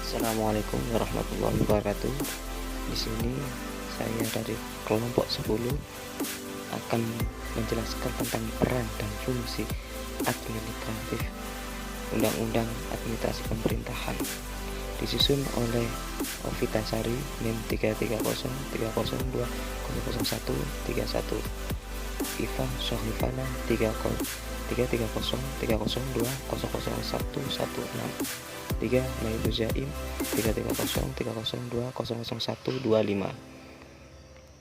Assalamualaikum warahmatullahi wabarakatuh. Di sini saya dari kelompok 10 akan menjelaskan tentang peran dan fungsi administratif Undang-Undang Administrasi Pemerintahan, disusun oleh Ovitasari NIM 3303002000131, Iva Sohifana 33030200116, 3 Mailu Zaim 3303002000125.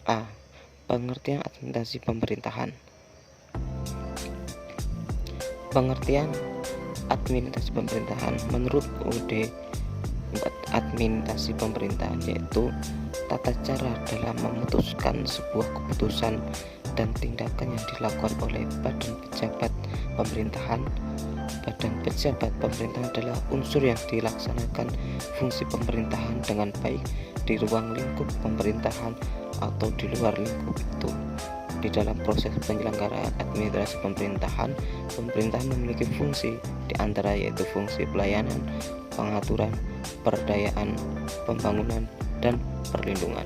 A. Pengertian administrasi pemerintahan. Pengertian administrasi pemerintahan menurut UUD administrasi pemerintahan yaitu tata cara dalam memutuskan sebuah keputusan dan tindakan yang dilakukan oleh badan pejabat pemerintahan. Badan pejabat pemerintahan adalah unsur yang dilaksanakan fungsi pemerintahan dengan baik di ruang lingkup pemerintahan atau di luar lingkup itu. Di dalam proses penyelenggaraan administrasi pemerintahan memiliki fungsi di antara yaitu fungsi pelayanan, pengaturan, pemberdayaan, pembangunan, dan perlindungan.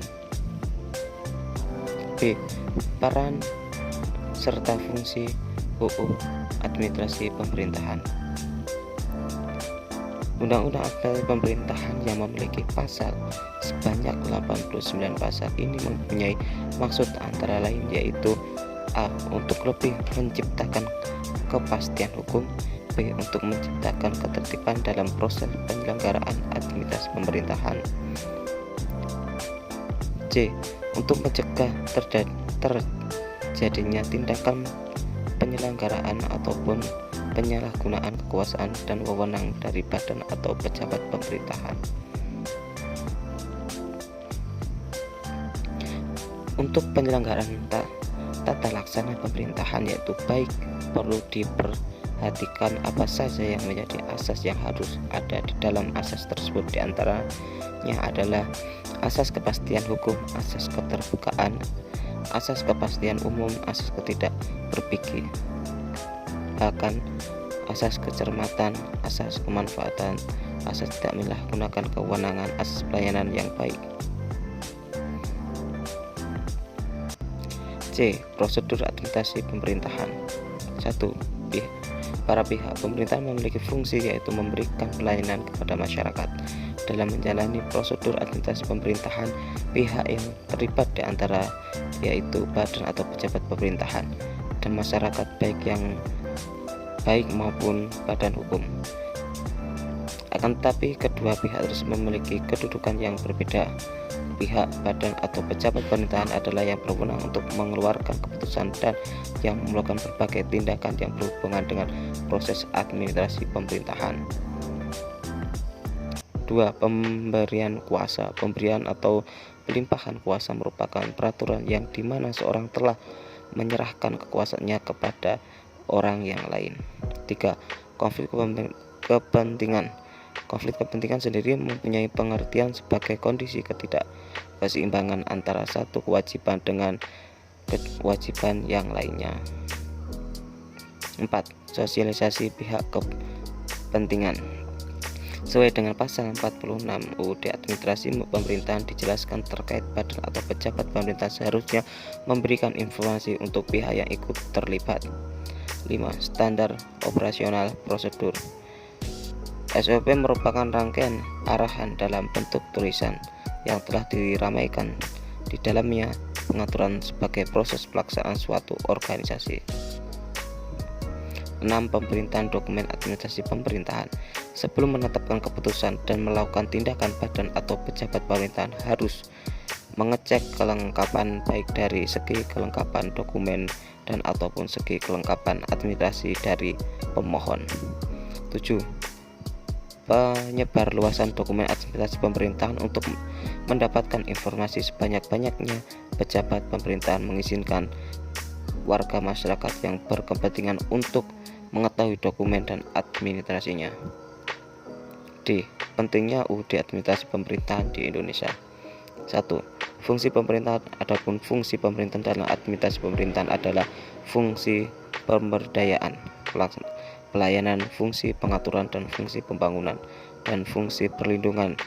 B. Peran serta fungsi UU Administrasi Pemerintahan. Undang-Undang Administrasi Pemerintahan yang memiliki pasal sebanyak 89 pasal ini mempunyai maksud antara lain yaitu A. Untuk lebih menciptakan kepastian hukum, B. Untuk menciptakan ketertiban dalam proses penyelenggaraan administrasi pemerintahan, C. Untuk mencegah terjadinya tindakan penyelenggaraan ataupun penyalahgunaan kekuasaan dan wewenang dari badan atau pejabat pemerintahan. Untuk penyelenggaraan tata laksana pemerintahan yaitu baik perlu diperhatikan apa saja yang menjadi asas yang harus ada di dalam asas tersebut. Di antaranya adalah asas kepastian hukum, asas keterbukaan, asas kepastian umum, asas ketidakberpihak, bahkan asas kecermatan, asas kemanfaatan, asas tidak menyalahgunakan kewenangan, asas pelayanan yang baik. C. Prosedur administrasi pemerintahan. 1. Para pihak pemerintahan memiliki fungsi yaitu memberikan pelayanan kepada masyarakat. Dalam menjalani prosedur administrasi pemerintahan, pihak yang terlibat di antara yaitu badan atau pejabat pemerintahan dan masyarakat baik maupun badan hukum. Akan tetapi kedua pihak harus memiliki kedudukan yang berbeda. Pihak badan atau pejabat pemerintahan adalah yang berwenang untuk mengeluarkan keputusan dan yang melakukan berbagai tindakan yang berhubungan dengan proses administrasi pemerintahan. 2. Pemberian kuasa. Pemberian atau pelimpahan kuasa merupakan peraturan yang dimana seorang telah menyerahkan kekuasaannya kepada orang yang lain. 3. Konflik kepentingan. Konflik kepentingan sendiri mempunyai pengertian sebagai kondisi ketidakseimbangan antara satu kewajiban dengan kewajiban yang lainnya. 4. Sosialisasi pihak kepentingan. Sesuai dengan pasal 46 UUD Administrasi Pemerintahan dijelaskan terkait badan atau pejabat pemerintah seharusnya memberikan informasi untuk pihak yang ikut terlibat. 5. Standar operasional prosedur. SOP merupakan rangkaian arahan dalam bentuk tulisan yang telah diramaikan di dalamnya pengaturan sebagai proses pelaksanaan suatu organisasi. 6. Pemerintahan dokumen administrasi pemerintahan. Sebelum menetapkan keputusan dan melakukan tindakan, badan atau pejabat pemerintahan harus mengecek kelengkapan baik dari segi kelengkapan dokumen dan ataupun segi kelengkapan administrasi dari pemohon. 7. Penyebar luasan dokumen administrasi pemerintahan. Untuk mendapatkan informasi sebanyak-banyaknya, pejabat pemerintahan mengizinkan warga masyarakat yang berkepentingan untuk mengetahui dokumen dan administrasinya. D. Pentingnya UUD Administrasi Pemerintahan di Indonesia. 1. Fungsi pemerintahan. Adapun fungsi pemerintahan dalam administrasi pemerintahan adalah fungsi pemberdayaan, pelayanan, fungsi pengaturan, dan fungsi pembangunan. dan fungsi perlindungan.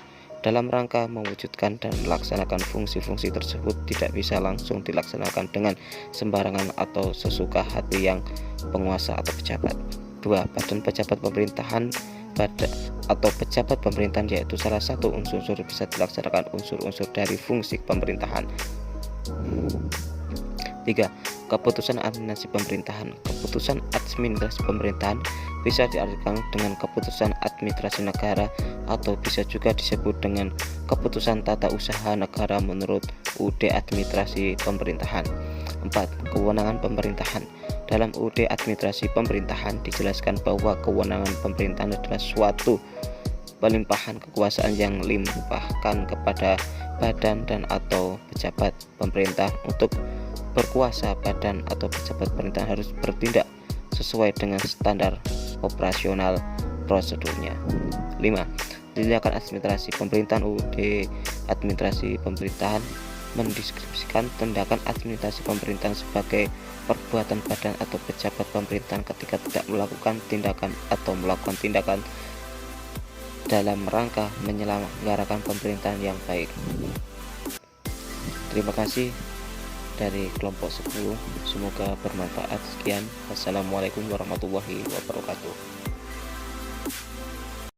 Dalam rangka mewujudkan dan melaksanakan fungsi-fungsi tersebut tidak bisa langsung dilaksanakan dengan sembarangan atau sesuka hati yang penguasa atau pejabat. 2. Badan pejabat pemerintahan atau pejabat pemerintahan yaitu salah satu unsur bisa dilaksanakan unsur-unsur dari fungsi pemerintahan. 3. Keputusan administrasi pemerintahan. Keputusan administrasi pemerintahan bisa diartikan dengan keputusan administrasi negara atau bisa juga disebut dengan keputusan tata usaha negara menurut UUD Administrasi Pemerintahan. 4. Kewenangan pemerintahan. Dalam UUD Administrasi Pemerintahan dijelaskan bahwa kewenangan pemerintahan adalah suatu pelimpahan kekuasaan yang limpahkan kepada badan dan atau pejabat pemerintah. Untuk berkuasa, badan atau pejabat pemerintahan harus bertindak sesuai dengan standar operasional prosedurnya. 5. Tindakan administrasi pemerintahan. UUD Administrasi Pemerintahan mendeskripsikan tindakan administrasi pemerintahan sebagai perbuatan badan atau pejabat pemerintahan ketika tidak melakukan tindakan atau melakukan tindakan dalam rangka menyelenggarakan pemerintahan yang baik. Terima kasih dari kelompok 10. Semoga bermanfaat. Sekian. Wassalamualaikum warahmatullahi wabarakatuh.